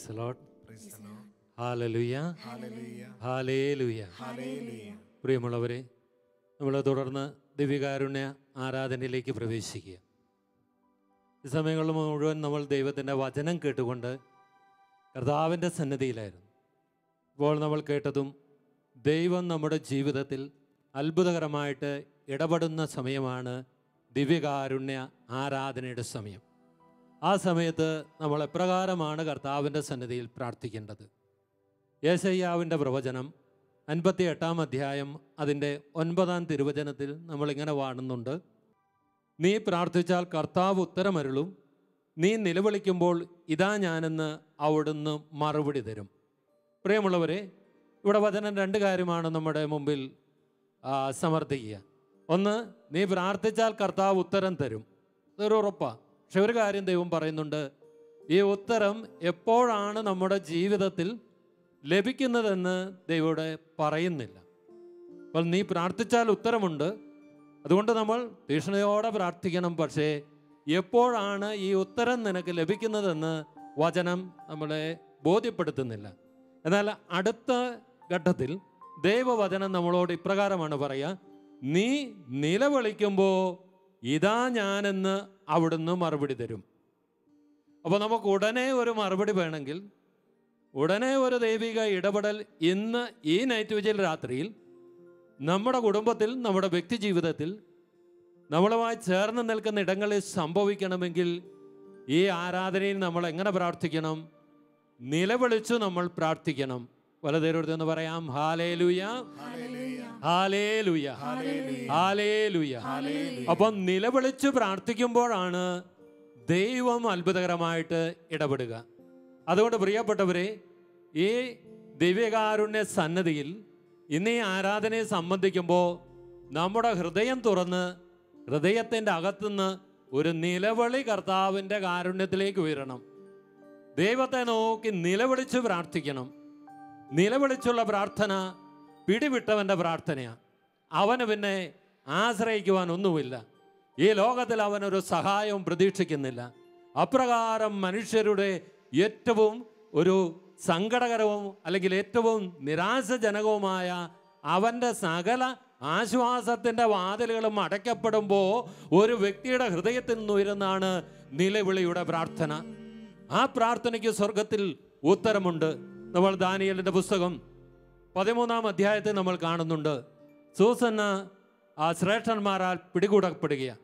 Praise the Lord. Hallelujah, hallelujah. പ്രിയമുള്ളവരെ, നമ്മൾ തുടർന്ന് ദിവ്യകാരുണ്യ ആരാധനയിലേക്ക് പ്രവേശിക്കുക. ഈ സമയങ്ങളിൽ മുഴുവൻ നമ്മൾ ദൈവത്തിൻ്റെ വചനം കേട്ടുകൊണ്ട് കർത്താവിൻ്റെ സന്നിധിയിലായിരുന്നു. ഇപ്പോൾ നമ്മൾ കേട്ടതും ദൈവം നമ്മുടെ ജീവിതത്തിൽ അത്ഭുതകരമായിട്ട് ഇടപെടുന്ന സമയമാണ് ദിവ്യകാരുണ്യ ആരാധനയുടെ സമയം. ആ സമയത്ത് നമ്മൾ എപ്രകാരമാണ് കർത്താവിൻ്റെ സന്നിധിയിൽ പ്രാർത്ഥിക്കേണ്ടത്? യെശയ്യാവിൻ്റെ പ്രവചനം 58-ാം അധ്യായം അതിൻ്റെ 9-ാം തിരുവചനത്തിൽ നമ്മളിങ്ങനെ കാണുന്നുണ്ട്: നീ പ്രാർത്ഥിച്ചാൽ കർത്താവ് ഉത്തരമരുളും, നീ നിലവിളിക്കുമ്പോൾ ഇതാ ഞാനെന്ന് അവിടുന്ന് മറുപടി തരും. പ്രിയമുള്ളവരെ, ഇവിടെ വചനം രണ്ട് കാര്യമാണ് നമ്മുടെ മുമ്പിൽ സമർത്ഥിക്കുക. ഒന്ന്, നീ പ്രാർത്ഥിച്ചാൽ കർത്താവ് ഉത്തരം തരും, അതൊരു ഉറപ്പാണ്. പക്ഷെ ഒരു കാര്യം ദൈവം പറയുന്നുണ്ട്, ഈ ഉത്തരം എപ്പോഴാണ് നമ്മുടെ ജീവിതത്തിൽ ലഭിക്കുന്നതെന്ന് ദൈവം ഇവിടെ പറയുന്നില്ല. അപ്പോൾ നീ പ്രാർത്ഥിച്ചാൽ ഉത്തരമുണ്ട്, അതുകൊണ്ട് നമ്മൾ തീക്ഷ്ണതയോടെ പ്രാർത്ഥിക്കണം. പക്ഷേ എപ്പോഴാണ് ഈ ഉത്തരം നിനക്ക് ലഭിക്കുന്നതെന്ന് വചനം നമ്മളെ ബോധ്യപ്പെടുത്തുന്നില്ല. എന്നാൽ അടുത്ത ഘട്ടത്തിൽ ദൈവവചനം നമ്മളോട് ഇപ്രകാരമാണ് പറയുക: നീ നിലവിളിക്കുമ്പോൾ ഇതാ ഞാനെന്ന് അവിടുന്ന് മറുപടി തരും. അപ്പോൾ നമുക്ക് ഉടനെ ഒരു മറുപടി വേണമെങ്കിൽ, ഉടനെ ഒരു ദൈവിക ഇടപെടൽ ഇന്ന് ഈ നൈറ്റ് വിജിൽ രാത്രിയിൽ നമ്മുടെ കുടുംബത്തിൽ, നമ്മുടെ വ്യക്തി ജീവിതത്തിൽ, നമ്മളുമായി ചേർന്ന് നിൽക്കുന്ന ഇടങ്ങളിൽ സംഭവിക്കണമെങ്കിൽ ഈ ആരാധനയിൽ നമ്മൾ എങ്ങനെ പ്രാർത്ഥിക്കണം? നിലവിളിച്ചു നമ്മൾ പ്രാർത്ഥിക്കണം. വലതേരോടൊന്ന് പറയാം: ഹല്ലേലൂയ, ഹല്ലേലൂയ, ഹല്ലേലൂയ. അപ്പം നിലവിളിച്ചു പ്രാർത്ഥിക്കുമ്പോഴാണ് ദൈവം അത്ഭുതകരമായിട്ട് ഇടപെടുക. അതുകൊണ്ട് പ്രിയപ്പെട്ടവരെ, ഈ ദിവ്യകാരുണ്യ സന്നദ്ധിയിൽ ഇന്ന് ഈ ആരാധനയെ സംബന്ധിക്കുമ്പോൾ നമ്മുടെ ഹൃദയം തുറന്ന് ഹൃദയത്തിൻ്റെ അകത്തുനിന്ന് ഒരു നിലവിളി കർത്താവിൻ്റെ കാരുണ്യത്തിലേക്ക് ഉയരണം. ദൈവത്തെ നോക്കി നിലവിളിച്ച് പ്രാർത്ഥിക്കണം. നിലവിളിച്ചുള്ള പ്രാർത്ഥന പിടിവിട്ടവൻ്റെ പ്രാർത്ഥനയാണ്. അവന് പിന്നെ ആശ്രയിക്കുവാൻ ഒന്നുമില്ല. ഈ ലോകത്തിൽ അവനൊരു സഹായവും പ്രതീക്ഷിക്കുന്നില്ല. അപ്രകാരം മനുഷ്യരുടെ ഏറ്റവും ഒരു സങ്കടകരവും അല്ലെങ്കിൽ ഏറ്റവും നിരാശജനകവുമായ അവൻ്റെ സകല ആശ്വാസത്തിൻ്റെ വാതിലുകളും അടയ്ക്കപ്പെടുമ്പോൾ ഒരു വ്യക്തിയുടെ ഹൃദയത്തിൽ നിന്നുയരുന്നതാണ് നിലവിളിയുടെ പ്രാർത്ഥന. ആ പ്രാർത്ഥനയ്ക്ക് സ്വർഗത്തിൽ ഉത്തരമുണ്ട്. നമ്മൾ ദാനിയേലിൻ്റെ പുസ്തകം 13-ാം അധ്യായത്തിൽ നമ്മൾ കാണുന്നുണ്ട്. സൂസന്ന ആ ശ്രേഷ്ഠന്മാരാൽ പിടികൂടപ്പെടുകയാണ്.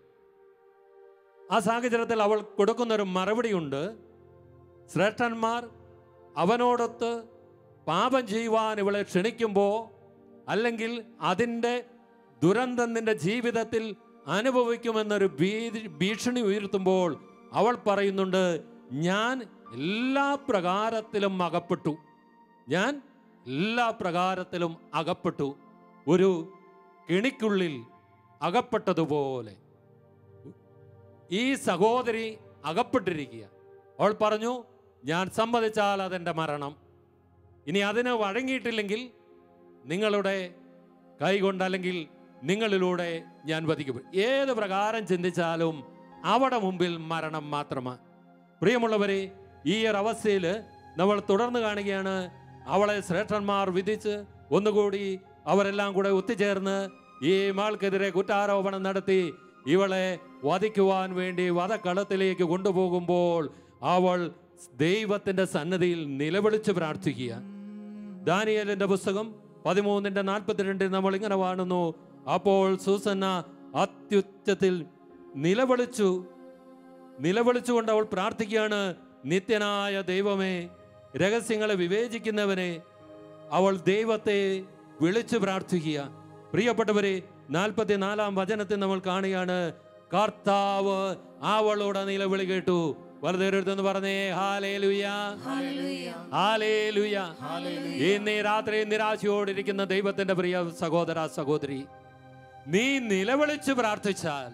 ആ സാഹചര്യത്തിൽ അവൾ കൊടുക്കുന്നൊരു മറുപടിയുണ്ട്. ശ്രേഷ്ഠന്മാർ അവനോടൊത്ത് പാപം ചെയ്യുവാൻ ഇവളെ ക്ഷണിക്കുമ്പോൾ, അല്ലെങ്കിൽ അതിൻ്റെ ദുരന്തം നിന്റെ ജീവിതത്തിൽ അനുഭവിക്കുമെന്നൊരു ഭീഷണി ഉയർത്തുമ്പോൾ അവൾ പറയുന്നുണ്ട്: ഞാൻ എല്ലാ പ്രകാരത്തിലും അകപ്പെട്ടു, ഞാൻ എല്ലാ പ്രകാരത്തിലും അകപ്പെട്ടു. ഒരു കെണിക്കുള്ളിൽ അകപ്പെട്ടതുപോലെ ഈ സഹോദരി അകപ്പെട്ടിരിക്കുക. അവൾ പറഞ്ഞു: ഞാൻ സമ്മതിച്ചാൽ അതെൻ്റെ മരണം. ഇനി അതിന് വഴങ്ങിയിട്ടില്ലെങ്കിൽ നിങ്ങളുടെ കൈകൊണ്ട് അല്ലെങ്കിൽ നിങ്ങളിലൂടെ ഞാൻ വധിക്കും. ഏത് പ്രകാരം ചിന്തിച്ചാലും അവിടെ മുമ്പിൽ മരണം മാത്രമാണ്. പ്രിയമുള്ളവരെ, ഈ ഒരു അവസ്ഥയിൽ നമ്മൾ തുടർന്ന് കാണുകയാണ്. അവളെ ശ്രേഷ്ഠന്മാർ വിധിച്ച് ഒന്നുകൂടി അവരെല്ലാം കൂടെ ഒത്തുചേർന്ന് ഈ മാൾക്കെതിരെ കുറ്റാരോപണം നടത്തി ഇവളെ വധിക്കുവാൻ വേണ്ടി വധക്കളത്തിലേക്ക് കൊണ്ടുപോകുമ്പോൾ അവൾ ദൈവത്തിൻ്റെ സന്നിധിയിൽ നിലവിളിച്ച് പ്രാർത്ഥിക്കുക. ദാനിയേലിൻ്റെ പുസ്തകം 13-42 നമ്മൾ ഇങ്ങനെ കാണുന്നു: അപ്പോൾ സൂസന്ന അത്യുച്ചത്തിൽ നിലവിളിച്ചുകൊണ്ട് അവൾ പ്രാർത്ഥിക്കുകയാണ്: നിത്യനായ ദൈവമേ, രഹസ്യങ്ങളെ വിവേചിക്കുന്നവനെ. അവൾ ദൈവത്തെ വിളിച്ചു പ്രാർത്ഥിക്കുക. പ്രിയപ്പെട്ടവരെ, 44-ാം വചനത്തിൽ നമ്മൾ കാണുകയാണ്: കർത്താവ് അവളുടെ നിലവിളി കേട്ടു. വലതുന്ന് പറഞ്ഞേ: ഹല്ലേലൂയ, ഹല്ലേലൂയ. ഇന്ന് രാത്രി നിരാശയോടിരിക്കുന്ന ദൈവത്തിന്റെ പ്രിയ സഹോദര സഹോദരി, നീ നിലവിളിച്ച് പ്രാർത്ഥിച്ചാൽ,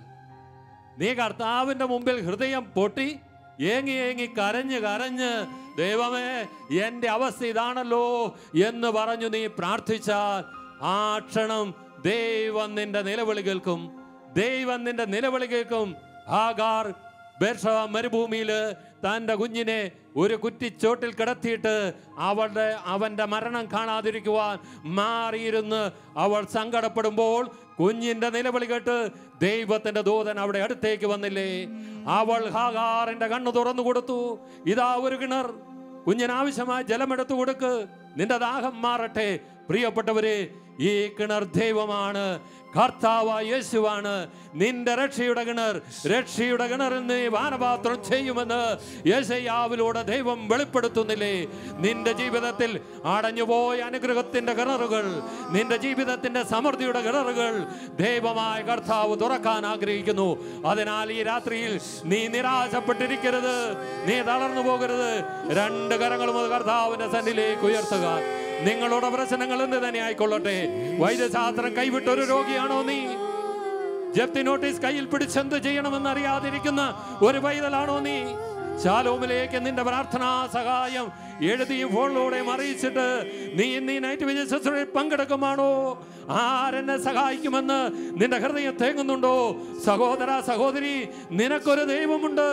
നീ കർത്താവിന്റെ മുമ്പിൽ ഹൃദയം പൊട്ടി ഏങ്ങി ഏങ്ങി കരഞ്ഞ് ദൈവമേ, എൻ്റെ അവസ്ഥ ഇതാണല്ലോ എന്ന് പറഞ്ഞു നീ പ്രാർത്ഥിച്ചാൽ, ആ ക്ഷണം ദൈവം നിന്റെ നിലവിളി കേൾക്കും. ദൈവം നിന്റെ നിലവിളി കേൾക്കും. ആഗാർ ബേർഷവ മരുഭൂമിയിൽ തൻ്റെ കുഞ്ഞിനെ ഒരു കുറ്റിച്ചോട്ടിൽ കിടത്തിയിട്ട് അവൻ്റെ മരണം കാണാതിരിക്കുവാൻ മാറിയിരുന്ന് അവൾ സങ്കടപ്പെടുമ്പോൾ കുഞ്ഞിന്റെ നിലവിളി കേട്ട് ദൈവത്തിന്റെ ദൂതൻ അവിടെ അടുത്തേക്ക് വന്നില്ലേ? അവൾ ഹാഗാറിന്റെ കണ്ണു തുറന്നു കൊടുത്തു. ഇതാ ഒരു കിണർ, കുഞ്ഞിനാവശ്യമായ ജലമെടുത്തു കൊടുക്ക്, നിന്റെ ദാഹം മാറട്ടെ. പ്രിയപ്പെട്ടവരെ, ഈ കിണർ ദൈവമാണ്, കർത്താവായ യേശുവാണ്. നിന്റെ രക്ഷയുടെ കിണർ, രക്ഷയുടെ കിണറിൽ നീ പാനപാത്രം ചെയ്യുമെന്ന് യെശയ്യാവിലൂടെ ദൈവം വെളിപ്പെടുത്തുന്നില്ലേ? നിന്റെ ജീവിതത്തിൽ അടഞ്ഞുപോയ അനുഗ്രഹത്തിന്റെ കിണറുകൾ, നിന്റെ ജീവിതത്തിന്റെ സമൃദ്ധിയുടെ കിണറുകൾ ദൈവമായ കർത്താവ് തുറക്കാൻ ആഗ്രഹിക്കുന്നു. അതിനാൽ ഈ രാത്രിയിൽ നീ നിരാശപ്പെട്ടിരിക്കരുത്, നീ തളർന്നു പോകരുത്. രണ്ട് കരങ്ങളും കർത്താവിന്റെ സന്നിധിയിലേക്ക് ഉയർത്തുക. നിങ്ങളുടെ പ്രശ്നങ്ങൾ എന്ത് തന്നെ ആയിക്കൊള്ളട്ടെ. വൈദ്യശാസ്ത്രം കൈവിട്ടൊരു രോഗിയാണോ നീ? ജപ്തി നോട്ടീസ് കയ്യിൽ പിടിച്ചെന്ത് ചെയ്യണമെന്ന് അറിയാതിരിക്കുന്ന ഒരു പൈതലാണോ നീ? ശാലോമിലേക്ക് നിന്റെ പ്രാർത്ഥനാ സഹായം എഴുതിയും ഫോണിലൂടെയും അറിയിച്ചിട്ട് നീ ഇന്ന് ഈ നൈറ്റ് വിജയ ശുശ്രൂഷയിൽ പങ്കെടുക്കുമാണോ? ആരെന്നെ സഹായിക്കുമെന്ന് നിന്റെ ഹൃദയം തേങ്ങുന്നുണ്ടോ? സഹോദര സഹോദരി, നിനക്കൊരു ദൈവമുണ്ട്,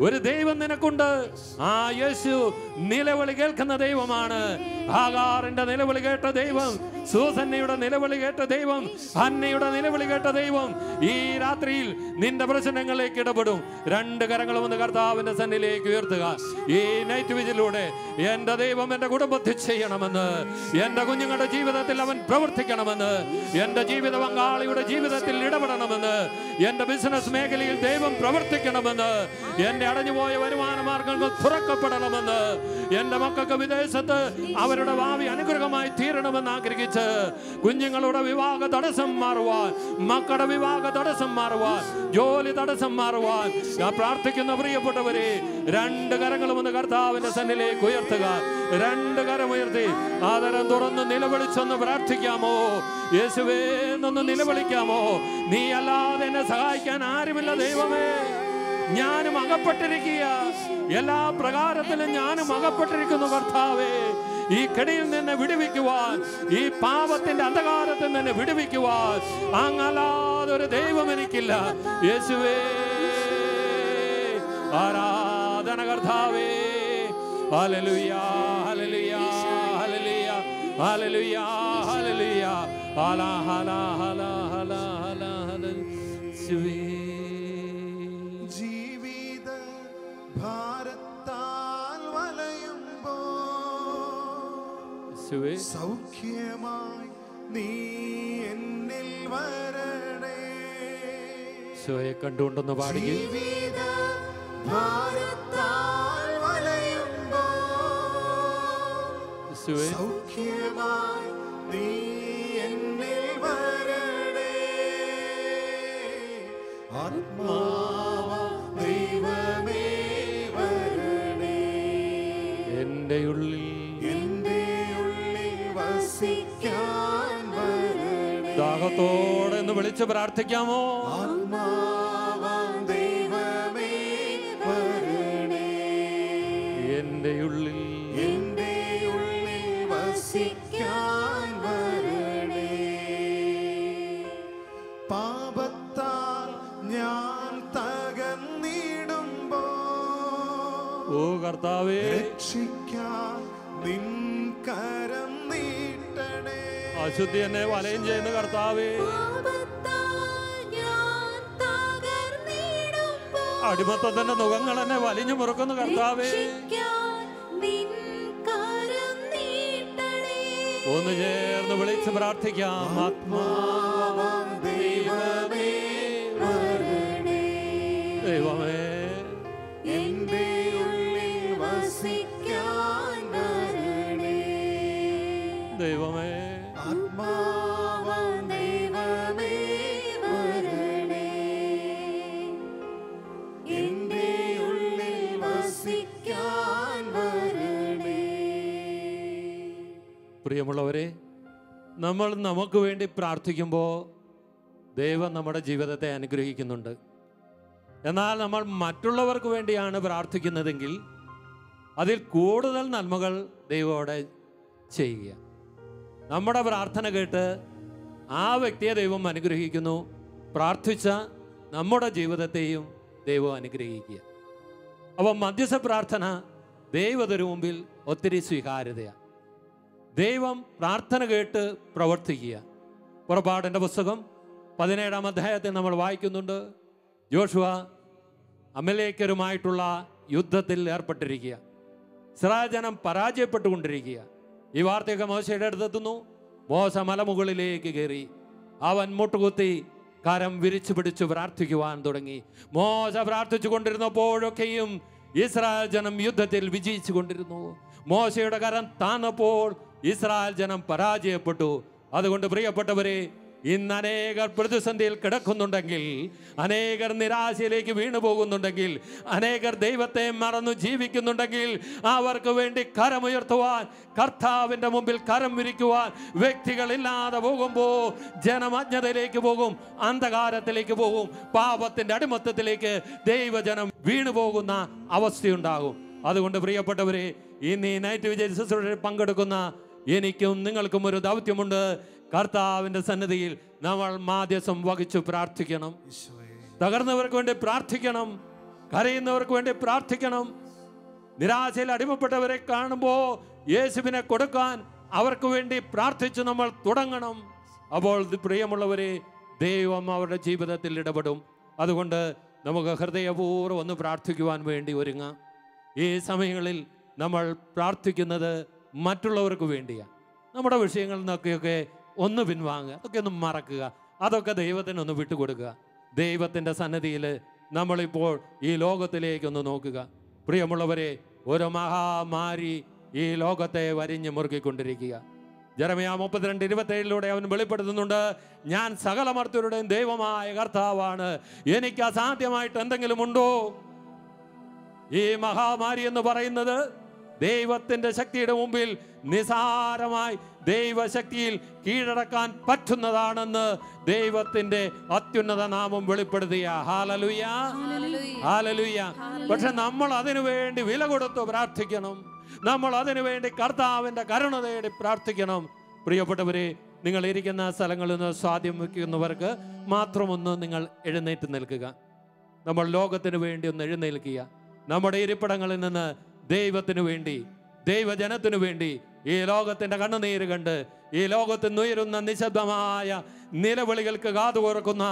ഒരു ദൈവം നിനക്കുണ്ട്. ആ യേശു നിലവിളി കേൾക്കുന്ന ദൈവമാണ്. ഹാഗാറിന്റെ നിലവിളി കേട്ട ദൈവം, സൂസന്നയുടെ നിലവിളി കേട്ട ദൈവം, ഹന്നയുടെ നിലവിളി കേട്ട ദൈവം ഈ രാത്രിയിൽ നിന്റെ പ്രശ്നങ്ങളിലേക്ക് ഇടപെടും. രണ്ട് കരങ്ങളും ഒന്ന് കർത്താവിന്റെ സന്നിധിയിലേക്ക് ഉയർത്തുക. ഈ നൈറ്റ് വിജിലൂടെ എന്റെ ദൈവം എന്റെ കുടുംബത്തിൽ ചെയ്യണമെന്ന്, എന്റെ കുഞ്ഞുങ്ങളുടെ ജീവിതത്തിൽ അവൻ പ്രവർത്തിക്കണമെന്ന്, എന്റെ ജീവിത പങ്കാളിയുടെ ജീവിതത്തിൽ ഇടപെടണമെന്ന്, എന്റെ ബിസിനസ് മേഖലയിൽ ദൈവം പ്രവർത്തിക്കണമെന്ന്, എന്റെ അടഞ്ഞുപോയ വരുമാന മാർഗങ്ങൾ തുറക്കപ്പെടണമെന്ന്, എന്റെ മക്കൾക്ക് വിദേശത്ത് അവരുടെ ഭാവി അനുഗ്രഹമായി തീരണമെന്ന് ആഗ്രഹിച്ച് കുഞ്ഞുങ്ങളുടെ വിവാഹ തടസ്സം മാറുവാൻ, മക്കളുടെ വിവാഹ തടസ്സം മാറുവാൻ, ജോലി തടസ്സം മാറുവാൻ ഞാൻ പ്രാർത്ഥിക്കുന്ന പ്രിയപ്പെട്ടവരെ, രണ്ട് കരങ്ങളും ഒന്ന് കർത്താവിന്റെ സന്നിധിയിലേക്ക് ഉയർത്തുക. രണ്ട് കരമുയർത്തി ആദരം തുറന്ന് നിലവിളിച്ചൊന്ന് പ്രാർത്ഥിക്കാമോ? യേശുവേ എന്നൊന്ന് നിലവിളിക്കാമോ? നീ അല്ലാതെ എന്നെ സഹായിക്കാൻ ആരുമില്ല ദൈവമേ. ഞാനും അകപ്പെട്ടിരിക്കുക, എല്ലാ പ്രകാരത്തിലും ഞാനും അകപ്പെട്ടിരിക്കുന്നു കർത്താവേ. ഈ കെണിയിൽ നിന്ന് വിടുവിക്കുവാൻ, ഈ പാപത്തിന്റെ അന്ധകാരത്തിൽ നിന്ന് വിടുവിക്കുവാൻ അങ്ങല്ലാതെ ഒരു ദൈവം എനിക്കില്ല. യേശുവേ ആരാധന കർത്താവേ. ഹല്ലേലൂയ ഹല്ലേലൂയ ഹല്ലേലൂയ ഹല്ലേലൂയ ഹല്ലേലൂയ ഹലാ ഹലാ ഹലാ ഹലാ ഹലാ യേശുവേ. ജീവിത ഭാരത്താൽ വലയുമ്പോ സൗഖ്യമായി നീ എന്നിൽ വരണേ. ഈശോയെ കണ്ടുകൊണ്ടൊന്ന് പാടി. ജീവിത ഭാരത്താൽ വലയുമ്പോ സൗഖ്യമായി നീ എന്നിൽ വരണേ. ആത്മാവ ദൈവമേ വരണേ. എൻ്റെ ഉള്ളിൽ വസിക്കാൻ വരണേ. ദാഹത്തോടെ എന്ന് വിളിച്ച് പ്രാർത്ഥിക്കാമോ? ആത്മാവ ദൈവമേ വരണേ. എൻ്റെ ഉള്ളിൽ വസിക്കാൻ വരണേ. പാപത്താൽ ഞാൻ തകർന്നിടുമ്പോ ഓ കർത്താവേ, രക്ഷിക്കാൻ നിൻ കരം നീട്ടണേ. അശുദ്ധി എന്നെ വലയം ചെയ്യുന്ന കർത്താവേ, അടിമത്തത്തിന്റെ മുഖങ്ങൾ എന്നെ വലിഞ്ഞു മുറുക്കുന്ന കർത്താവേ, ഒന്ന് ചേർന്ന് വിളിച്ച് പ്രാർത്ഥിക്കാം. ആത്മാവാം ദൈവമേ വരണേ. ദൈവമേ എന്റെ ഉള്ളിൽ വസിക്കാൻ വരണേ. ദൈവമേ ആത്മാവാം ദൈവമേ വരണേ. എന്റെ ഉള്ളിൽ വസിക്കാൻ വരണേ. പ്രിയമുള്ളവരെ, നമ്മൾ നമുക്ക് വേണ്ടി പ്രാർത്ഥിക്കുമ്പോൾ ദൈവം നമ്മുടെ ജീവിതത്തെ അനുഗ്രഹിക്കുന്നുണ്ട്. എന്നാൽ നമ്മൾ മറ്റുള്ളവർക്ക് വേണ്ടിയാണ് പ്രാർത്ഥിക്കുന്നതെങ്കിൽ അതിൽ കൂടുതൽ നന്മകൾ ദൈവത്തോടെ ചെയ്യുക. നമ്മുടെ പ്രാർത്ഥന കേട്ട് ആ വ്യക്തിയെ ദൈവം അനുഗ്രഹിക്കുന്നു. പ്രാർത്ഥിച്ച നമ്മുടെ ജീവിതത്തെയും ദൈവം അനുഗ്രഹിക്കുക. അപ്പം മധ്യസ്ഥ പ്രാർത്ഥന ദൈവത്തിന് മുമ്പിൽ ഒത്തിരി സ്വീകാര്യതയാണ്. ദൈവം പ്രാർത്ഥന കേട്ട് പ്രവർത്തിക്കുക. പുറപ്പാടിൻ്റെ പുസ്തകം 17-ാം അധ്യായത്തിൽ നമ്മൾ വായിക്കുന്നുണ്ട്. ജോഷുവ അമലേക്കരുമായിട്ടുള്ള യുദ്ധത്തിൽ ഏർപ്പെട്ടിരിക്കുക. ഇസ്രായേൽ ജനം പരാജയപ്പെട്ടുകൊണ്ടിരിക്കുക. ഈ വാർത്തയൊക്കെ മോശയുടെ അടുത്തെത്തുന്നു. മോശ മലമുകളിലേക്ക് കയറി അവൻ മുട്ടുകുത്തി കരം വിരിച്ചു പിടിച്ചു പ്രാർത്ഥിക്കുവാൻ തുടങ്ങി. മോശ പ്രാർത്ഥിച്ചു കൊണ്ടിരുന്നപ്പോഴൊക്കെയും ഇസ്രായേൽ ജനം യുദ്ധത്തിൽ വിജയിച്ചു കൊണ്ടിരുന്നു. മോശയുടെ കരം താന്നപ്പോൾ ഇസ്രായേൽ ജനം പരാജയപ്പെട്ടു. അതുകൊണ്ട് പ്രിയപ്പെട്ടവരെ, ഇന്ന് അനേകർ പ്രതിസന്ധിയിൽ കിടക്കുന്നുണ്ടെങ്കിൽ, അനേകർ നിരാശയിലേക്ക് വീണു പോകുന്നുണ്ടെങ്കിൽ, അനേകർ ദൈവത്തെ മറന്നു ജീവിക്കുന്നുണ്ടെങ്കിൽ, അവർക്ക് വേണ്ടി കരമുയർത്തുവാൻ, കർത്താവിൻ്റെ മുമ്പിൽ കരം വിരിക്കുവാൻ വ്യക്തികളില്ലാതെ പോകുമ്പോൾ ജനം അജ്ഞതയിലേക്ക് പോകും, അന്ധകാരത്തിലേക്ക് പോകും, പാപത്തിൻ്റെ അടിമത്തത്തിലേക്ക് ദൈവജനം വീണു പോകുന്ന അവസ്ഥയുണ്ടാകും. അതുകൊണ്ട് പ്രിയപ്പെട്ടവരെ, ഇന്ന് ഈ നൈറ്റ് വിജയ ശുശ്രൂഷയിൽ പങ്കെടുക്കുന്ന എനിക്കും നിങ്ങൾക്കും ഒരു ദൗത്യമുണ്ട്. കർത്താവിൻ്റെ സന്നിധിയിൽ നമ്മൾ മാധ്യസം വഹിച്ചു പ്രാർത്ഥിക്കണം. തകർന്നവർക്ക് വേണ്ടി പ്രാർത്ഥിക്കണം. കരയുന്നവർക്ക് വേണ്ടി പ്രാർത്ഥിക്കണം. നിരാശയിൽ അടിമപ്പെട്ടവരെ കാണുമ്പോൾ യേശുവിനെ കൊടുക്കാൻ അവർക്ക് വേണ്ടി പ്രാർത്ഥിച്ച് നമ്മൾ തുടങ്ങണം. അപ്പോൾ പ്രിയമുള്ളവരെ, ദൈവം അവരുടെ ജീവിതത്തിൽ ഇടപെടും. അതുകൊണ്ട് നമുക്ക് ഹൃദയപൂർവ്വം ഒന്ന് പ്രാർത്ഥിക്കുവാൻ വേണ്ടി ഒരുങ്ങാം. ഈ സമയങ്ങളിൽ നമ്മൾ പ്രാർത്ഥിക്കുന്നത് മറ്റുള്ളവർക്ക് വേണ്ടിയാണ്. നമ്മുടെ വിഷയങ്ങളിൽ നിന്നൊക്കെയൊക്കെ ഒന്ന് പിൻവാങ്ങുക, അതൊക്കെ ഒന്ന് മറക്കുക, അതൊക്കെ ദൈവത്തിനൊന്ന് വിട്ടുകൊടുക്കുക. ദൈവത്തിൻ്റെ സന്നിധിയിൽ നമ്മളിപ്പോൾ ഈ ലോകത്തിലേക്കൊന്ന് നോക്കുക. പ്രിയമുള്ളവരെ, ഒരു മഹാമാരി ഈ ലോകത്തെ വരിഞ്ഞ് മുറുകിക്കൊണ്ടിരിക്കുക. ജെറമ്യാ 32:27 അവൻ വെളിപ്പെടുത്തുന്നുണ്ട്, ഞാൻ സകല മർത്യരുടെയും ദൈവമായ കർത്താവാണ്, എനിക്ക് അസാധ്യമായിട്ട് എന്തെങ്കിലും ഉണ്ടോ? ഈ മഹാമാരി എന്ന് പറയുന്നത് ദൈവത്തിൻ്റെ ശക്തിയുടെ മുമ്പിൽ നിസാരമായി ദൈവശക്തിയിൽ കീഴടക്കാൻ പറ്റുന്നതാണെന്ന് ദൈവത്തിൻ്റെ അത്യുന്നത നാമം വെളിപ്പെടുത്തിയ. ഹല്ലേലൂയ, ഹല്ലേലൂയ. പക്ഷെ നമ്മൾ അതിനു വേണ്ടി വില കൊടുത്ത് പ്രാർത്ഥിക്കണം. നമ്മൾ അതിനു വേണ്ടി കർത്താവിൻ്റെ കരുണ തേടി പ്രാർത്ഥിക്കണം. പ്രിയപ്പെട്ടവരെ, നിങ്ങൾ ഇരിക്കുന്ന സ്ഥലങ്ങളിൽ നിന്ന് സ്വാധീനം വയ്ക്കുന്നവർക്ക് മാത്രമൊന്ന് നിങ്ങൾ എഴുന്നേറ്റ് നിൽക്കുക. നമ്മൾ ലോകത്തിന് വേണ്ടി ഒന്ന് എഴുന്നേൽക്കുക. നമ്മുടെ ഇരിപ്പിടങ്ങളിൽ നിന്ന് ദൈവത്തിനു വേണ്ടി, ദൈവജനത്തിനു വേണ്ടി, ഈ ലോകത്തിൻ്റെ കണ്ണുനീര് കണ്ട് ഈ ലോകത്ത് ഉയരുന്ന നിശബ്ദമായ നിലവിളികൾക്ക് കാതു തുറക്കുന്ന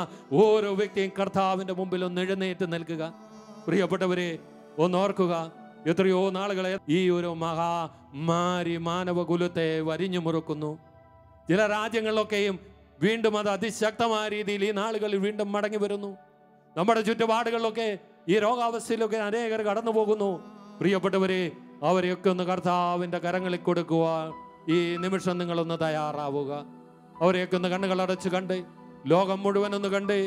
ഓരോ വ്യക്തിയും കർത്താവിൻ്റെ മുമ്പിൽ ഒന്ന് എഴുന്നേറ്റ് നിൽക്കുക. പ്രിയപ്പെട്ടവരെ, ഒന്നോർക്കുക, എത്രയോ നാളുകളെ ഈ ഒരു മഹാമാരി മാനവകുലത്തെ വരിഞ്ഞു മുറുക്കുന്നു. ചില രാജ്യങ്ങളിലൊക്കെയും വീണ്ടും അത് അതിശക്തമായ രീതിയിൽ ഈ നാളുകളിൽ വീണ്ടും മടങ്ങി വരുന്നു. നമ്മുടെ ചുറ്റുപാടുകളിലൊക്കെ ഈ രോഗാവസ്ഥയിലൊക്കെ അനേകർ കടന്നു പോകുന്നു. പ്രിയപ്പെട്ടവരെ, അവരെയൊക്കെ ഒന്ന് കർത്താവിൻ്റെ കരങ്ങളിൽ കൊടുക്കുവാൻ ഈ നിമിഷം നിങ്ങളൊന്ന് തയ്യാറാവുക. അവരെയൊക്കെ ഒന്ന് കണ്ണുകളടച്ച് കണ്ട്, ലോകം മുഴുവൻ ഒന്ന് കണ്ട്,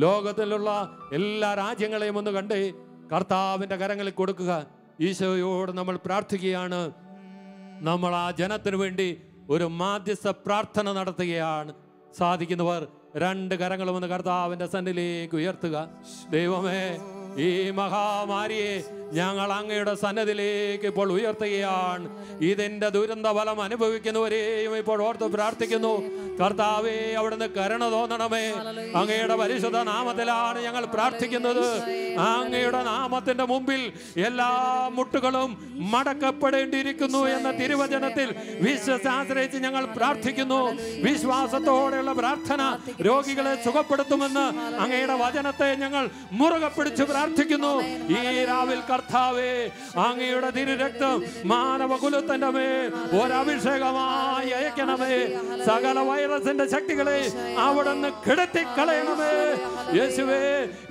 ലോകത്തിലുള്ള എല്ലാ രാജ്യങ്ങളെയും ഒന്ന് കണ്ട് കർത്താവിൻ്റെ കരങ്ങളിൽ കൊടുക്കുക. ഈശോയോട് നമ്മൾ പ്രാർത്ഥിക്കുകയാണ്. നമ്മൾ ആ ജനത്തിനു വേണ്ടി ഒരു മാധ്യസ്ഥ പ്രാർത്ഥന നടത്തുകയാണ്. സാധിക്കുന്നവർ 2 കരങ്ങളും ഒന്ന് കർത്താവിൻ്റെ സന്നിധിയിലേക്ക് ഉയർത്തുക. ദൈവമേ, ഈ മഹാമാരിയെ ഞങ്ങൾ അങ്ങയുടെ സന്നദ്ധിയിലേക്ക് ഇപ്പോൾ ഉയർത്തുകയാണ്. ഇതിൻ്റെ ദുരന്ത ഫലം അനുഭവിക്കുന്നവരെയും ഇപ്പോൾ ഓർത്ത് പ്രാർത്ഥിക്കുന്നു. കർത്താവേ, അവിടുന്ന് കരുണ തോന്നണമേ. അങ്ങയുടെ പരിശുദ്ധ നാമത്തിലാണ് ഞങ്ങൾ പ്രാർത്ഥിക്കുന്നത്. അങ്ങയുടെ നാമത്തിന്റെ മുമ്പിൽ എല്ലാ മുട്ടുകളും മടക്കപ്പെടേണ്ടിയിരിക്കുന്നു എന്ന തിരുവചനത്തിൽ വിശ്വസിച്ച് ഞങ്ങൾ പ്രാർത്ഥിക്കുന്നു. വിശ്വാസത്തോടെയുള്ള പ്രാർത്ഥന രോഗികളെ സുഖപ്പെടുത്തുമെന്ന് അങ്ങയുടെ വചനത്തെ ഞങ്ങൾ മുറുകെ പിടിച്ച് പ്രാർത്ഥിക്കുന്നു. ഈ രാവിൽ കർത്താവേ, അങ്ങയുടെ തിരുരക്തം മാനവകുലത്തിന്റെ മേൽ ഒരഭിഷേകമായി അയക്കണമേ. സകല വൈറസിന്റെ ശക്തികളെ അവിടുന്ന് കിടത്തിക്കളയണമേ. യേശുവേ,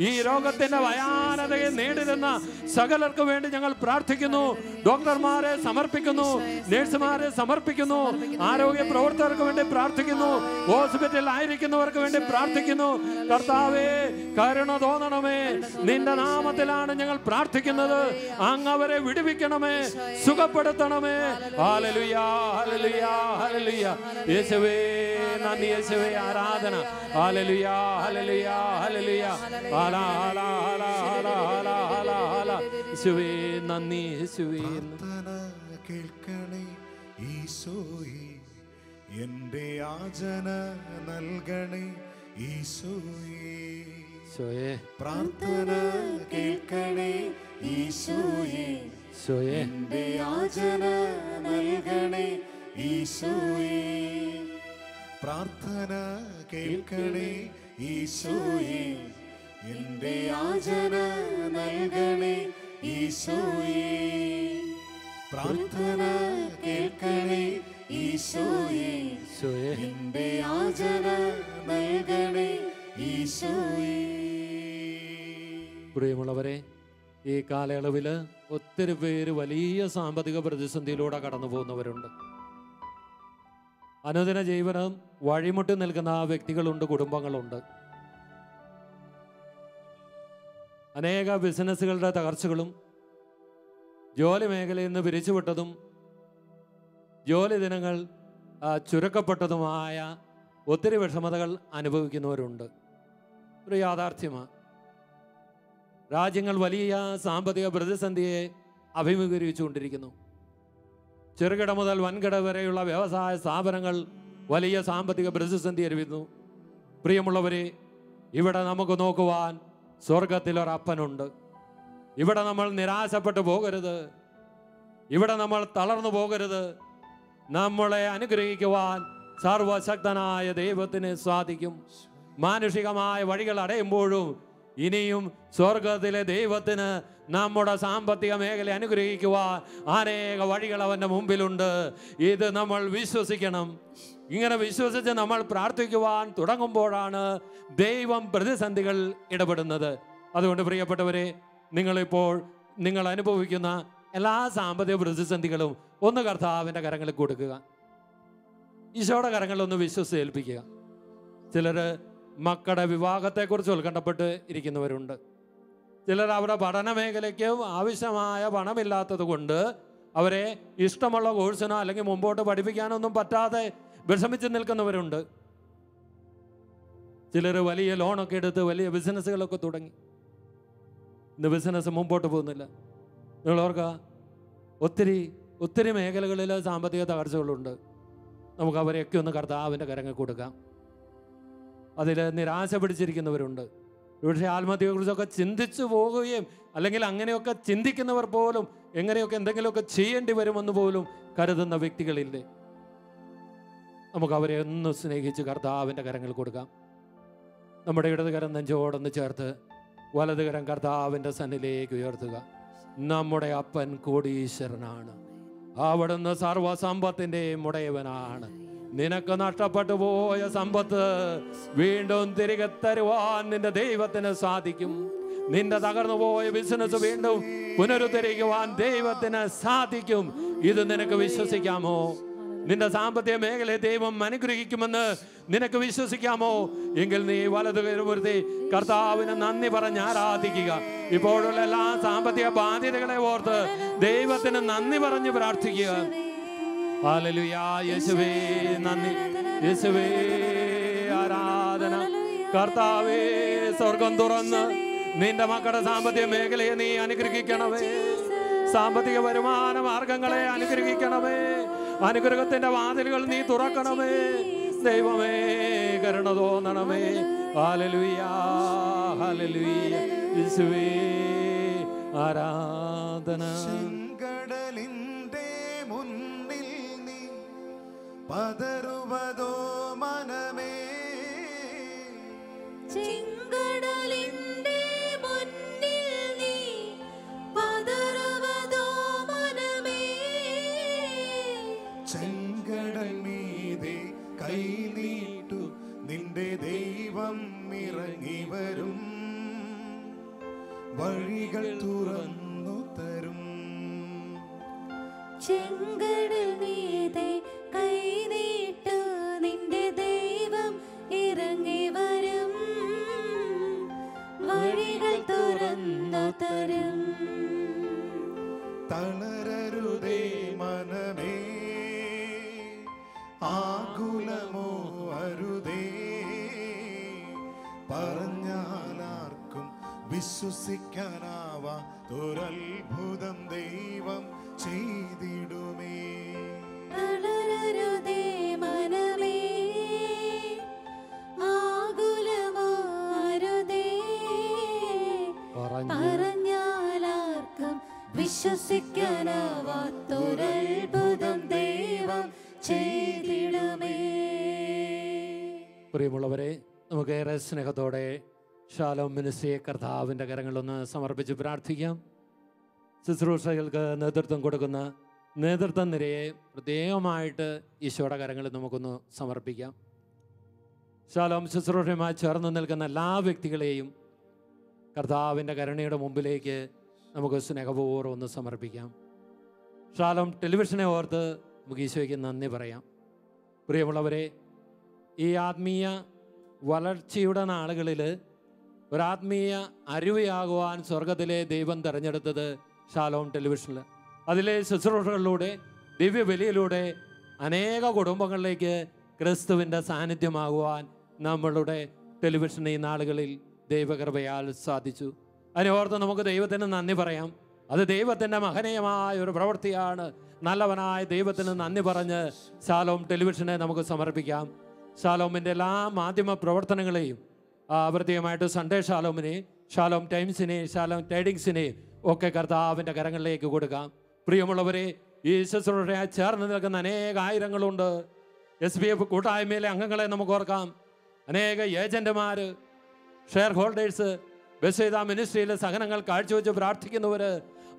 ഈ രോഗത്തിന്റെ ഭയാനതയെ നേരിടുന്ന സകലർക്ക് വേണ്ടി ഞങ്ങൾ പ്രാർത്ഥിക്കുന്നു. ഡോക്ടർമാരെ സമർപ്പിക്കുന്നു, നഴ്സുമാരെ സമർപ്പിക്കുന്നു, ആരോഗ്യ പ്രവർത്തകർക്ക് വേണ്ടി പ്രാർത്ഥിക്കുന്നു, ഹോസ്പിറ്റലിൽ ആയിരിക്കുന്നവർക്ക് വേണ്ടി പ്രാർത്ഥിക്കുന്നു. കർത്താവേ, കരുണ തോന്നണമേ. നിന്റെ നാമത്തിലാണ് ഞങ്ങൾ പ്രാർത്ഥിക്കുന്നത്. അങ്ങ് അവരെ വിടുവിക്കണമേ, സുഖപ്പെടുത്തണമേ. ഹല്ലേലൂയ, ഹല്ലേലൂയ, ഹല്ലേലൂയ. യേശുവേ നന്ദി, യേശുവേ ആരാധന. ഹല്ലേലൂയ, ഹല്ലേലൂയ, ഹല്ലേലൂയ. ഹല ഹല ഹല ഹല ഹല ഹല ഹല. യേശുവേ നന്ദി, യേശുവേ. കേൾക്കണേ ഈശോയേ, എന്റെ യാചന നൽകണേ ഈശോയേ. ഈശോയെ പ്രാർത്ഥന കേൾക്കണേ ഈശോയെ, എന്റെ യാചന നൽകണേ ഈശോയെ. പ്രാർത്ഥന കേൾക്കണേ ഈശോയെ, എന്റെ യാചന നൽകണേ ഈശോയെ. പ്രാർത്ഥന കേൾക്കണേ ഈശോയെ, എന്റെ യാചന നൽകണേ ഈശോയെ. പ്രിയമുള്ളവരെ, ഈ കാലയളവിൽ ഒത്തിരി പേര് വലിയ സാമ്പത്തിക പ്രതിസന്ധിയിലൂടെ കടന്നു പോകുന്നവരുണ്ട്. അനുദിന ജീവനം വഴിമുട്ടി നിൽക്കുന്ന വ്യക്തികളുണ്ട്, കുടുംബങ്ങളുണ്ട്. അനേക ബിസിനസ്സുകളുടെ തകർച്ചകളും ജോലി മേഖലയിൽ നിന്ന് പിരിച്ചുവിട്ടതും ജോലി ദിനങ്ങൾ ചുരുക്കപ്പെട്ടതുമായ ഒത്തിരി വിഷമതകൾ അനുഭവിക്കുന്നവരുണ്ട്. ഒരു യാഥാർത്ഥ്യമാണ്. രാജ്യങ്ങൾ വലിയ സാമ്പത്തിക പ്രതിസന്ധിയെ അഭിമുഖീകരിച്ചുകൊണ്ടിരിക്കുന്നു. ചെറുകിട മുതൽ വൻകിട വരെയുള്ള വ്യവസായ സ്ഥാപനങ്ങൾ വലിയ സാമ്പത്തിക പ്രതിസന്ധി അനുഭവിക്കുന്നു. പ്രിയമുള്ളവരെ, ഇവിടെ നമുക്ക് നോക്കുവാൻ സ്വർഗത്തിലൊരപ്പനുണ്ട്. ഇവിടെ നമ്മൾ നിരാശപ്പെട്ടു പോകരുത്. ഇവിടെ നമ്മൾ തളർന്നു പോകരുത്. നമ്മളെ അനുഗ്രഹിക്കുവാൻ സർവശക്തനായ ദൈവത്തിന് സാധിക്കും. മാനുഷികമായ വഴികൾ അടയുമ്പോഴും ഇനിയും സ്വർഗത്തിലെ ദൈവത്തിന് നമ്മുടെ സാമ്പത്തിക മേഖല അനുഗ്രഹിക്കുവാൻ അനേക വഴികൾ അവൻ്റെ മുമ്പിലുണ്ട്. ഇത് നമ്മൾ വിശ്വസിക്കണം. ഇങ്ങനെ വിശ്വസിച്ച് നമ്മൾ പ്രാർത്ഥിക്കുവാൻ തുടങ്ങുമ്പോഴാണ് ദൈവം പ്രതിസന്ധികൾ ഇടപെടുന്നത്. അതുകൊണ്ട് പ്രിയപ്പെട്ടവരെ, നിങ്ങൾ അനുഭവിക്കുന്ന എല്ലാ സാമ്പത്തിക പ്രതിസന്ധികളും ഒന്ന് കർത്താവിൻ്റെ കരങ്ങളിൽ കൊടുക്കുക. ഈശോയുടെ കരങ്ങളിലൊന്ന് വിശ്വസിച്ച് ചിലർ മക്കളുടെ വിവാഹത്തെക്കുറിച്ച് ഉത്കണ്ഠപ്പെട്ട് ഇരിക്കുന്നവരുണ്ട്. ചിലർ അവരുടെ പഠന മേഖലയ്ക്ക് ആവശ്യമായ പണമില്ലാത്തത് കൊണ്ട് അവരെ ഇഷ്ടമുള്ള കോഴ്സിനോ അല്ലെങ്കിൽ മുമ്പോട്ട് പഠിപ്പിക്കാനൊന്നും പറ്റാതെ വിഷമിച്ച് നിൽക്കുന്നവരുണ്ട്. ചിലർ വലിയ ലോണൊക്കെ എടുത്ത് വലിയ ബിസിനസ്സുകളൊക്കെ തുടങ്ങി. ഇന്ന് ബിസിനസ് മുമ്പോട്ട് പോകുന്നില്ല. നിങ്ങളോർക്കുക, ഒത്തിരി മേഖലകളിൽ സാമ്പത്തിക തകർച്ചകളുണ്ട്. നമുക്ക് അവരെയൊക്കെ ഒന്ന് കർത്താവിൻ്റെ കരങ്ങൾ കൊടുക്കാം. അതിൽ നിരാശ പിടിച്ചിരിക്കുന്നവരുണ്ട്. പക്ഷേ ആത്മഹത്യയെക്കുറിച്ചൊക്കെ ചിന്തിച്ചു പോകുകയും അല്ലെങ്കിൽ അങ്ങനെയൊക്കെ ചിന്തിക്കുന്നവർ പോലും എങ്ങനെയൊക്കെ എന്തെങ്കിലുമൊക്കെ ചെയ്യേണ്ടി വരുമെന്ന് പോലും കരുതുന്ന വ്യക്തികളില്ലേ? നമുക്ക് അവരെ ഒന്ന് സ്നേഹിച്ച് കർത്താവിൻ്റെ കരങ്ങൾ കൊടുക്കാം. നമ്മുടെ ഇടതുകരം നെഞ്ചോടൊന്ന് ചേർത്ത് വലതുകരം കർത്താവിൻ്റെ സന്നിധിയിലേക്ക് ഉയർത്തുക. നമ്മുടെ അപ്പൻ കോടീശ്വരനാണ്. അവിടുന്ന് സർവസമ്പത്തിൻ്റെ ഉടയവനാണ്. നിനക്ക് നഷ്ടപ്പെട്ടു പോയ സമ്പത്ത് വീണ്ടും തിരികെ തരുവാൻ നിന്റെ ദൈവത്തിന് സാധിക്കും. നിന്റെ തകർന്നു പോയ ബിസിനസ് വീണ്ടും പുനരുദ്ധരിക്കുവാൻ ദൈവത്തിന് സാധിക്കും. ഇത് നിനക്ക് വിശ്വസിക്കാമോ? നിന്റെ സാമ്പത്തിക മേഖലയെ ദൈവം അനുഗ്രഹിക്കുമെന്ന് നിനക്ക് വിശ്വസിക്കാമോ? എങ്കിൽ നീ വലതുകൈ കർത്താവിന് നന്ദി പറഞ്ഞ് ആരാധിക്കുക. ഇപ്പോഴുള്ള എല്ലാ സാമ്പത്തിക ബാധ്യതകളെ ഓർത്ത് ദൈവത്തിന് നന്ദി പറഞ്ഞ് പ്രാർത്ഥിക്കുക. ഹല്ലേലൂയ. യേശുവേ നന്ദി, യേശുവേ ആരാധന. കർത്താവേ, സ്വർഗം തുറന്ന് നിന്റെ മക്കളുടെ സാമ്പത്തിക മേഖലയെ നീ അനുഗ്രഹിക്കണമേ. സാമ്പത്തിക വരുമാന മാർഗങ്ങളെ അനുഗ്രഹിക്കണമേ. അനുഗ്രഹത്തിന്റെ വാതിലുകൾ നീ തുറക്കണമേ. ദൈവമേ, കരുണ തോന്നണമേ. ഹല്ലേലൂയ, ഹല്ലേലൂയ. യേശുവേ ആരാധന. ചെങ്കടലിന്റെ മുന്നിൽ നീ പതറുവതോ മനമേ? ചെങ്കടലിന്റെ മുന്നിൽ നീ പതറുവതോ മനമേ? ചെങ്കടൽ മീതെ കൈ നീട്ടു, നിന്റെ ദൈവം ഇറങ്ങി വരും. വഴികൾ തുറന്നു തരും. ചെങ്കടൽ മീതെ കൈ നീട്ടു, നിന്റെ ദൈവം ഇറങ്ങി വരും. വഴികൾ തുറന്നു തരും. തളരരുതേ മനമേ, ആകുലമോ അരുതേ. പറഞ്ഞാലാർക്കും വിശ്വസിക്കാനാവാത്തൊരത്ഭുതം ദൈവം ചെയ്തിടുമേ. തളരരുതേ മനമേ, ആകുലമോ അരുതേ. വിശ്വസിക്കാനാവാത്തൊരത്ഭുതം ദൈവം ചെയ്തിടുമേ. പ്രിയമുള്ളവരെ, നമുക്കേറെ സ്നേഹത്തോടെ ഷാലോം മിനിസ്ട്രിയെ കർത്താവിൻ്റെ കരങ്ങളൊന്ന് സമർപ്പിച്ച് പ്രാർത്ഥിക്കാം. ശുശ്രൂഷകൾക്ക് നേതൃത്വം കൊടുക്കുന്ന നേതൃത്വ നിരയെ പ്രത്യേകമായിട്ട് ഈശോയുടെ കരങ്ങളിൽ നമുക്കൊന്ന് സമർപ്പിക്കാം. ഷാലോം ശുശ്രൂഷയുമായി ചേർന്ന് നിൽക്കുന്ന എല്ലാ വ്യക്തികളെയും കർത്താവിൻ്റെ കരുണയുടെ മുമ്പിലേക്ക് നമുക്ക് സ്നേഹപൂർവ്വം ഒന്ന് സമർപ്പിക്കാം. ഷാലോം ടെലിവിഷനെ ഓർത്ത് നമുക്ക് ഈശോയ്ക്ക് നന്ദി പറയാം. പ്രിയമുള്ളവരെ, ഈ ആത്മീയ വളർച്ചയുടെ നാളുകളിൽ ഒരാത്മീയ അരുവിയാകുവാൻ സ്വർഗത്തിലെ ദൈവം തിരഞ്ഞെടുത്തത് ഷാലോം ടെലിവിഷനിൽ. അതിലെ ശുശ്രൂഷകളിലൂടെ ദിവ്യബലിയിലൂടെ അനേക കുടുംബങ്ങളിലേക്ക് ക്രിസ്തുവിൻ്റെ സാന്നിധ്യമാകുവാൻ നമ്മളുടെ ടെലിവിഷൻ ഈ നാളുകളിൽ ദൈവകൃപയാൽ സാധിച്ചു. അതിനോർത്ത് നമുക്ക് ദൈവത്തിന് നന്ദി പറയാം. അത് ദൈവത്തിൻ്റെ മഹനീയമായ ഒരു പ്രവൃത്തിയാണ്. നല്ലവനായ ദൈവത്തിന് നന്ദി പറഞ്ഞ് ഷാലോം ടെലിവിഷനെ നമുക്ക് സമർപ്പിക്കാം. ഷാലോമിൻ്റെ എല്ലാ മാധ്യമ പ്രവർത്തനങ്ങളെയും പ്രത്യേകമായിട്ട് സൺഡേ ഷാലോമിനെ, ഷാലോം ടൈംസിനെ, ഷാലോം ടൈഡിങ്സിനെ ഒക്കെ കർത്താവിൻ്റെ കരങ്ങളിലേക്ക് കൊടുക്കാം. പ്രിയമുള്ളവരെ, ഈ ശുശ്രൂഷയായി ചേർന്ന് നിൽക്കുന്ന അനേക ആയിരങ്ങളുണ്ട്. SPF കൂട്ടായ്മയിലെ അംഗങ്ങളെ നമുക്ക് ഓർക്കാം. അനേക ഏജന്റുമാർ, ഷെയർ ഹോൾഡേഴ്സ്, ബെസേദ മിനിസ്ട്രിയിലെ സഹനങ്ങൾ കാഴ്ചവെച്ച് പ്രാർത്ഥിക്കുന്നവർ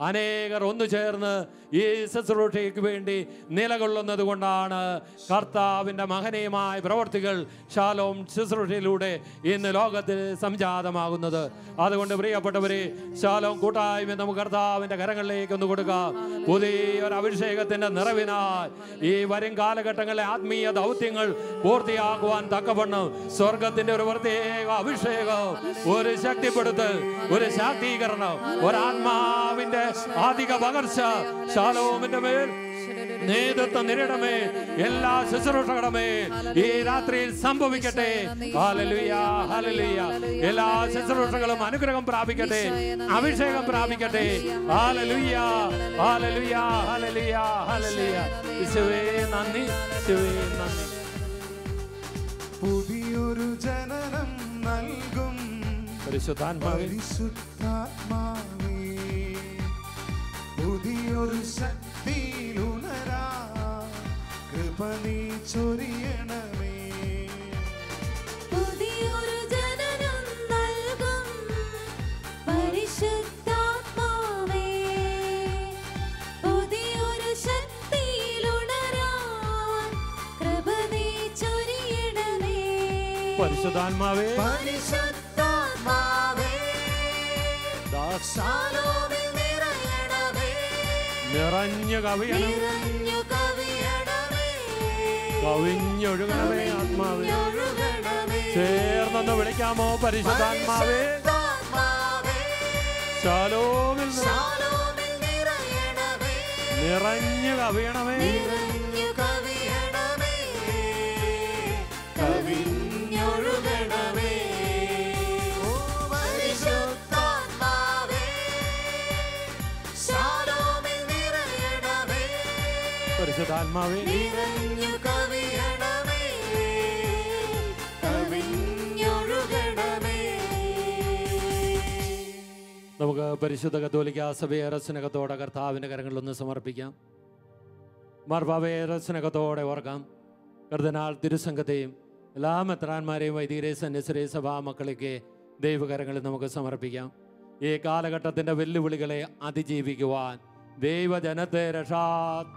അനേകർ ഒന്നു ചേർന്ന് ഈ ശുശ്രൂഷയ്ക്ക് വേണ്ടി നിലകൊള്ളുന്നത് കൊണ്ടാണ് കർത്താവിൻ്റെ മഹനീയമായ പ്രവർത്തികൾ ഷാലോം ശുശ്രൂഷയിലൂടെ ഇന്ന് ലോകത്തിൽ സംജാതമാകുന്നത്. അതുകൊണ്ട് പ്രിയപ്പെട്ടവരെ, ഷാലോം കൂട്ടായ്മ നമുക്ക് കർത്താവിൻ്റെ കരങ്ങളിലേക്ക് ഒന്ന് കൊടുക്കാം. പുതിയൊരു അഭിഷേകത്തിൻ്റെ നിറവിനാൽ ഈ വരും കാലഘട്ടങ്ങളിലെ ആത്മീയ ദൗത്യങ്ങൾ പൂർത്തിയാക്കുവാൻ തക്കവണ്ണം സ്വർഗത്തിൻ്റെ ഒരു പ്രത്യേക അഭിഷേകം, ഒരു ശക്തിപ്പെടുത്തൽ, ഒരു ശാക്തീകരണം, ഒരാത്മാവിൻ്റെ അധിക പകർച്ച ഷാലോമിന്റെ മേൽ, നേതൃത്വ നിരയുടെ എല്ലാ ശുശ്രൂഷകളുടെ മേൽ ഈ രാത്രിയിൽ സംഭവിക്കട്ടെ. ഹല്ലേലൂയ, ഹല്ലേലൂയ. എല്ലാ ശുശ്രൂഷകളും അനുഗ്രഹം പ്രാപിക്കട്ടെ, അഭിഷേകം പ്രാപിക്കട്ടെ. ഹല്ലേലൂയ, ഹല്ലേലൂയ, ഹല്ലേലൂയ, ഹല്ലേലൂയ. യേശുവേ നന്ദി, യേശുവേ നന്ദി. പുതിയൊരു ജനനം നൽകും പരിശുദ്ധാത്മാവേ, പുതിയൊരു ശക്തിയിലുണരാ കൃപ നീ ചൊരിയണമേ. പുതിയൊരു ജനനം നൽകും പരിശുദ്ധാത്മാവേ, പുതിയൊരു ശക്തിയിലുണരാൻ കൃപ നീ ചൊരിയണമേ. പരിശുദ്ധാത്മാവേ, പരിശുദ്ധാത്മാവേ, ഷാലോമിൽ നിറഞ്ഞു കവിയണമേ, കവിഞ്ഞൊഴുകണമേ. ആത്മാവേ, ചേർന്നൊന്ന് വിളിക്കാമോ? പരിശുദ്ധാത്മാവേ, ഷാലോമിൽ നിറഞ്ഞു കവിയണമേ, കവിഞ്ഞൊഴുകണമേ. പരിശുദ്ധാത്മാവേ, നിറഞ്ഞു കവിയണമേ, കവിഞ്ഞൊഴുകണമേ. നമുക്ക് പരിശുദ്ധ കത്തോലിക്ക സഭയേറെ സ്നേഹത്തോടെ കർത്താവിൻ്റെ കരങ്ങളിലൊന്ന് സമർപ്പിക്കാം. മാർപ്പാവയേറെ സ്നേഹത്തോടെ ഓർക്കാം. കർദിനാൾ തിരുസംഘത്തെയും എല്ലാ മെത്രാന്മാരെയും വൈദികരെയും സന്യസ്തരെയും സഭാ മക്കളെയൊക്കെ ദൈവകരങ്ങളിൽ നമുക്ക് സമർപ്പിക്കാം. ഈ കാലഘട്ടത്തിൻ്റെ വെല്ലുവിളികളെ അതിജീവിക്കുവാൻ, ദൈവജനത്തെ രക്ഷാ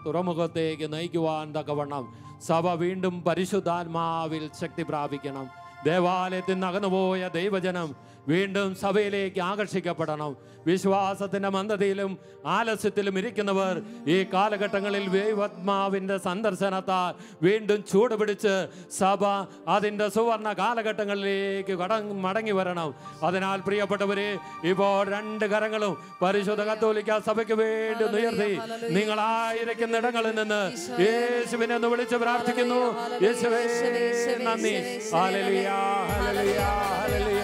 തുറമുഖത്തേക്ക് നയിക്കുവാൻ തക്കവണ്ണം സഭ വീണ്ടും പരിശുദ്ധാത്മാവിൽ ശക്തി പ്രാപിക്കണം. ദേവാലയത്തിൽ നിന്ന് അകന്നുപോയ ദൈവജനം വീണ്ടും സഭയിലേക്ക് ആകർഷിക്കപ്പെടണം. വിശ്വാസത്തിൻ്റെ മന്ദതയിലും ആലസ്യത്തിലും ഇരിക്കുന്നവർ ഈ കാലഘട്ടങ്ങളിൽ ദൈവാത്മാവിൻ്റെ സന്ദർശനത്താൽ വീണ്ടും ചൂടുപിടിച്ച് സഭ അതിൻ്റെ സുവർണ കാലഘട്ടങ്ങളിലേക്ക് മടങ്ങി വരണം. അതിനാൽ പ്രിയപ്പെട്ടവരെ, ഇപ്പോൾ രണ്ട് കരങ്ങളും പരിശുദ്ധ കത്തോലിക്ക സഭയ്ക്ക് വേണ്ടി ഉയർത്തി നിങ്ങളായിരിക്കുന്ന ഇടങ്ങളിൽ നിന്ന് യേശുവിനെ ഒന്ന് വിളിച്ച് പ്രാർത്ഥിക്കുന്നു. യേശുവേ നന്ദി. ഹല്ലേലൂയ, ഹല്ലേലൂയ, ഹല്ലേലൂയ,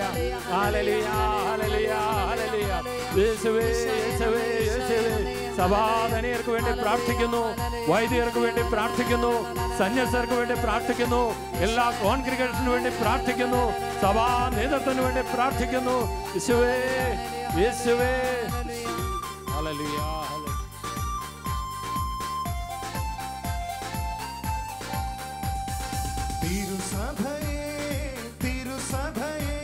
ഹല്ലേലൂയ, ഹല്ലേലൂയ, ഹല്ലേലൂയ. യേശുവേ, യേശുവേ, യേശുവേ. സഭാധനിയർക്ക് വേണ്ടി പ്രാർത്ഥിക്കുന്നു, വൈദികർക്ക് വേണ്ടി പ്രാർത്ഥിക്കുന്നു, സന്യസ്തർക്ക് വേണ്ടി പ്രാർത്ഥിക്കുന്നു, എല്ലാ കോൺഗ്രിഗേഷന് വേണ്ടി പ്രാർത്ഥിക്കുന്നു, സഭാ നേതൃത്വത്തിന് വേണ്ടി പ്രാർത്ഥിക്കുന്നു. യേശുവേ, യേശുവേ. Hallelujah, hallelujah. തിരുസഭയെ തിരുസഭയെ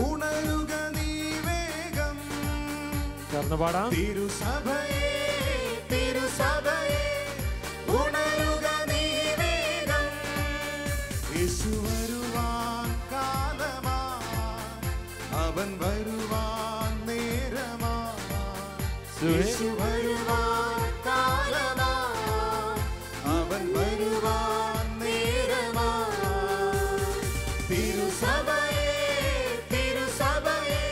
ഉണരുക നീ വേഗം. ചേർന്ന് പാടാം. തിരുസഭയെ തിരുസഭയെ ഉണരുക നീ വേഗം. യേശു വരുവാൻ കാലമായി, അവൻ വരുവാൻ നേരമായി. യേശു വരുവാൻ കാലമായി, അവൻ വരുവാൻ നേരമായി. തിരുസഭയെ തിരുസഭയെ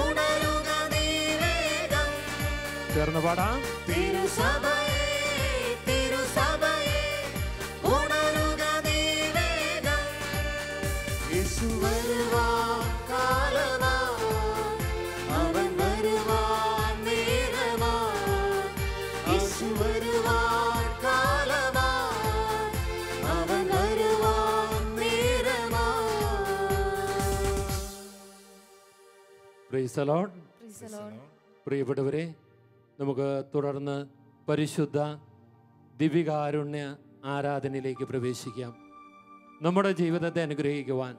ഉണരുക നീ വേഗം. ചേർന്ന് പാടാം. തിരുസഭയെ തിരുസഭയെ ഉണരുക നീ വേഗം. യേശു വരുവാൻ കാലമായി, അവൻ വരുവാൻ നേരമായി. യേശു വരുവാൻ കാലമായി, അവൻ വരുവാൻ നേരമായി. Praise the Lord. Praise the Lord. പ്രിയപ്പെട്ടവരെ, നമുക്ക് തുടർന്ന് പരിശുദ്ധ ദിവ്യകാരുണ്യ ആരാധനയിലേക്ക് പ്രവേശിക്കാം. നമ്മുടെ ജീവിതത്തെ അനുഗ്രഹിക്കുവാൻ,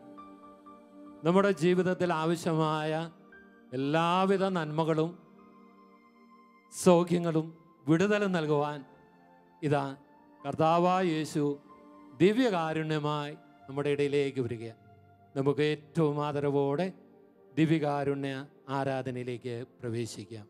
നമ്മുടെ ജീവിതത്തിൽ ആവശ്യമായ എല്ലാവിധ നന്മകളും സൗഖ്യങ്ങളും വിടുതലും നൽകുവാൻ ഇതാ കർത്താവായ യേശു ദിവ്യകാരുണ്യമായി നമ്മുടെ ഇടയിലേക്ക് വരിക. നമുക്ക് ഏറ്റവും ആദരവോടെ ദിവ്യകാരുണ്യ ആരാധനയിലേക്ക് പ്രവേശിക്കാം.